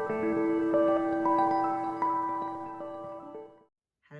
Hello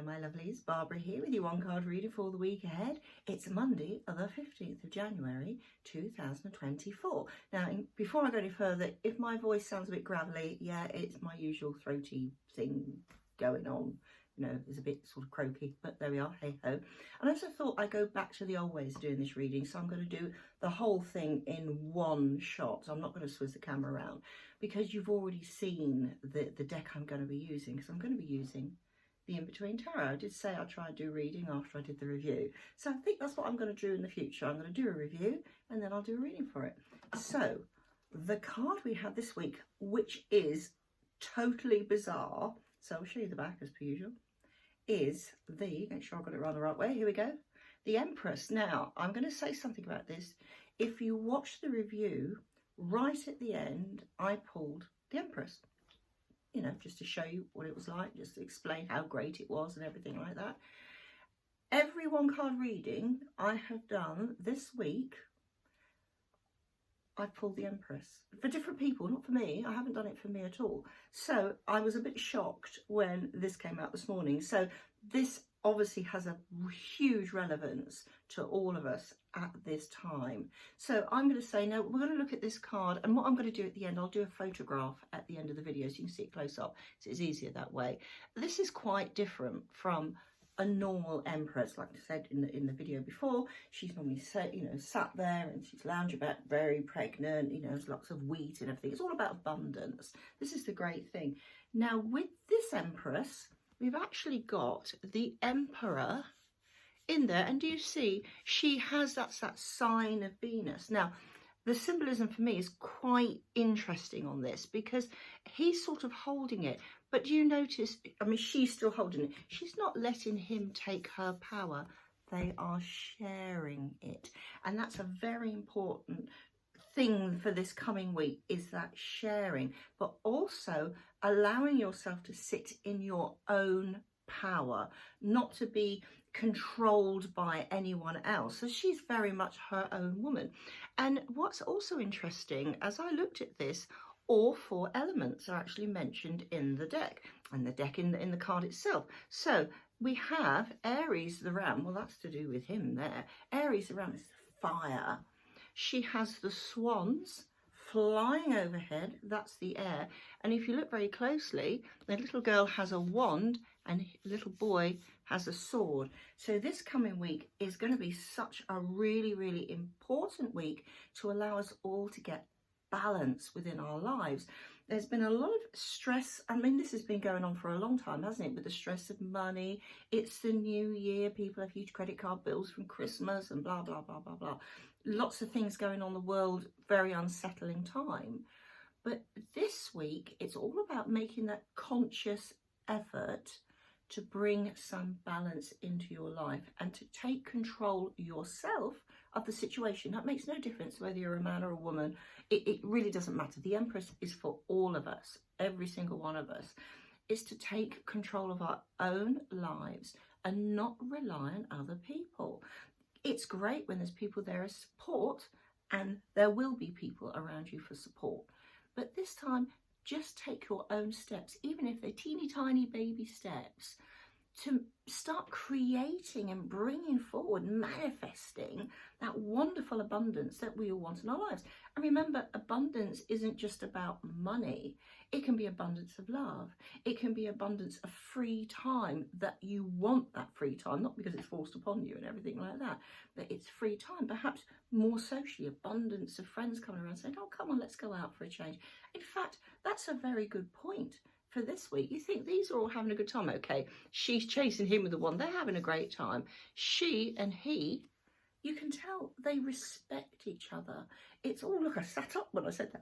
my lovelies, Barbara here with your one card reading for the week ahead. It's Monday, the 15th of January 2024. Now, before I go any further, if my voice sounds a bit gravelly, yeah, it's my usual throaty thing going on. You know, it's a bit sort of croaky, but there we are, hey ho. And I also thought I'd go back to the old ways of doing this reading, so I'm going to do the whole thing in one shot. So I'm not going to swizz the camera around because you've already seen the deck I'm going to be using, because I'm going to be using the In-Between Tarot. I did say I'd try and do reading after I did the review. So I think that's what I'm going to do in the future. I'm going to do a review and then I'll do a reading for it. So the card we have this week, which is totally bizarre, so I'll show you the back as per usual, is make sure I got it around the right way, here we go, the Empress. Now, I'm going to say something about this. If you watch the review, right at the end, I pulled the Empress. You know, just to show you what it was like, just to explain how great it was and everything like that. Every one card reading I have done this week, I pulled the Empress. For different people, not for me. I haven't done it for me at all. So I was a bit shocked when this came out this morning. So this obviously has a huge relevance to all of us at this time. So I'm going to say, no, we're going to look at this card, and what I'm going to do at the end, I'll do a photograph at the end of the video so you can see it close up, so it's easier that way. This is quite different from a normal Empress. Like I said in the video before, she's normally sat there and she's lounging about, very pregnant, you know, there's lots of wheat and everything. It's all about abundance. This is the great thing. Now with this Empress, we've actually got the Emperor in there, and do you see she has that sign of Venus. Now the symbolism for me is quite interesting on this because he's sort of holding it, but do you notice, I mean, she's still holding it. She's not letting him take her power. They are sharing it. And that's a very important thing for this coming week, is that sharing, but also allowing yourself to sit in your own power, not to be controlled by anyone else. So she's very much her own woman. And what's also interesting, as I looked at this, all four elements are actually mentioned in the deck, and the deck in the card itself. So we have Aries the ram. Well, that's to do with him there. Aries the ram is fire. She has the swans flying overhead. That's the air. And if you look very closely, the little girl has a wand and the little boy has a sword. So this coming week is going to be such a really, really important week to allow us all to get balance within our lives. There's been a lot of stress. I mean, this has been going on for a long time, hasn't it? With the stress of money. It's the new year. People have huge credit card bills from Christmas and blah, blah, blah, blah, blah. Lots of things going on in the world. Very unsettling time. But this week, it's all about making that conscious effort to bring some balance into your life and to take control yourself of the situation. That makes no difference whether you're a man or a woman. It really doesn't matter. The Empress is for all of us, every single one of us, is to take control of our own lives and not rely on other people. It's great when there's people there as support, and there will be people around you for support. But this time, just take your own steps, even if they're teeny tiny baby steps, to start creating and bringing forward, manifesting that wonderful abundance that we all want in our lives. And remember, abundance isn't just about money. It can be abundance of love. It can be abundance of free time, that you want that free time, not because it's forced upon you and everything like that, but it's free time. Perhaps more socially, abundance of friends coming around saying, oh, come on, let's go out for a change. In fact, that's a very good point. For this week, you think these are all having a good time. Okay, she's chasing him with the wand. They're having a great time. She and he, you can tell they respect each other. It's all, look, I sat up when I said that.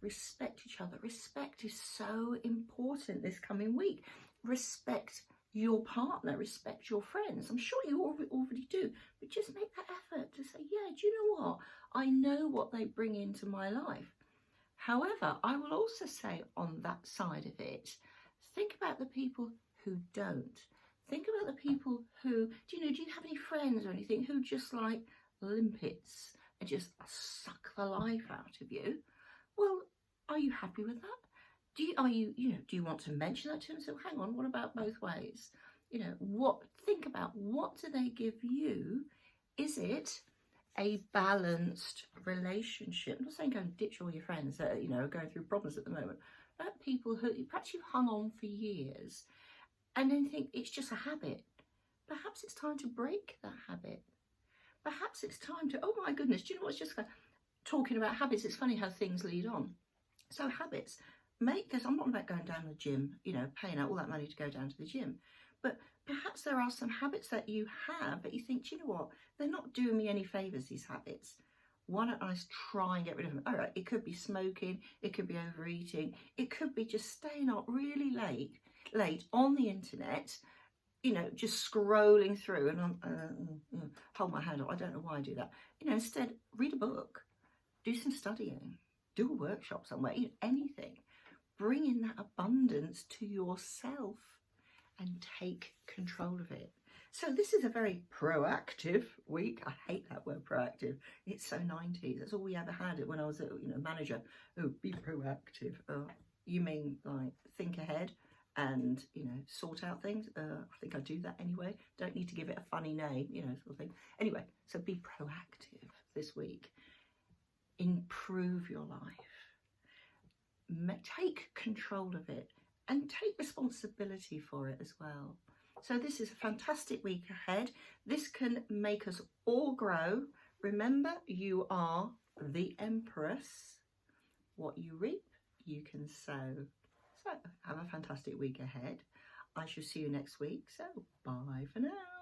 Respect each other. Respect is so important this coming week. Respect your partner. Respect your friends. I'm sure you already do. But just make that effort to say, yeah, do you know what? I know what they bring into my life. However, I will also say on that side of it, think about the people who don't. Think about the people who, do you have any friends or anything who just like limpets and just suck the life out of you? Well, are you happy with that? Do you want to mention that to them? So hang on, what about both ways? Think about, what do they give you? Is it a balanced relationship? I'm not saying go and ditch all your friends that are going through problems at the moment. But people who perhaps you've hung on for years and then think it's just a habit. Perhaps it's time to break that habit. Perhaps it's time to, oh my goodness, do you know what's just talking about habits? It's funny how things lead on. So habits, I'm not about going down to the gym, paying out all that money to go down to the gym. But perhaps there are some habits that you have that you think, do you know what, they're not doing me any favours, these habits. Why don't I try and get rid of them? All right, it could be smoking, it could be overeating, it could be just staying up really late on the internet, just scrolling through and hold my hand up. I don't know why I do that. Instead, read a book, do some studying, do a workshop somewhere, anything. Bring in that abundance to yourself and take control of it. So this is a very proactive week. I hate that word proactive. It's so 90s. That's all we ever had it when I was a manager. Oh, be proactive. You mean like think ahead and sort out things? I think I do that anyway. Don't need to give it a funny name, sort of thing. Anyway, so be proactive this week. Improve your life. Take control of it and take responsibility for it as well. So this is a fantastic week ahead. This can make us all grow. Remember, you are the Empress. What you reap, you can sow. So have a fantastic week ahead. I shall see you next week. So bye for now.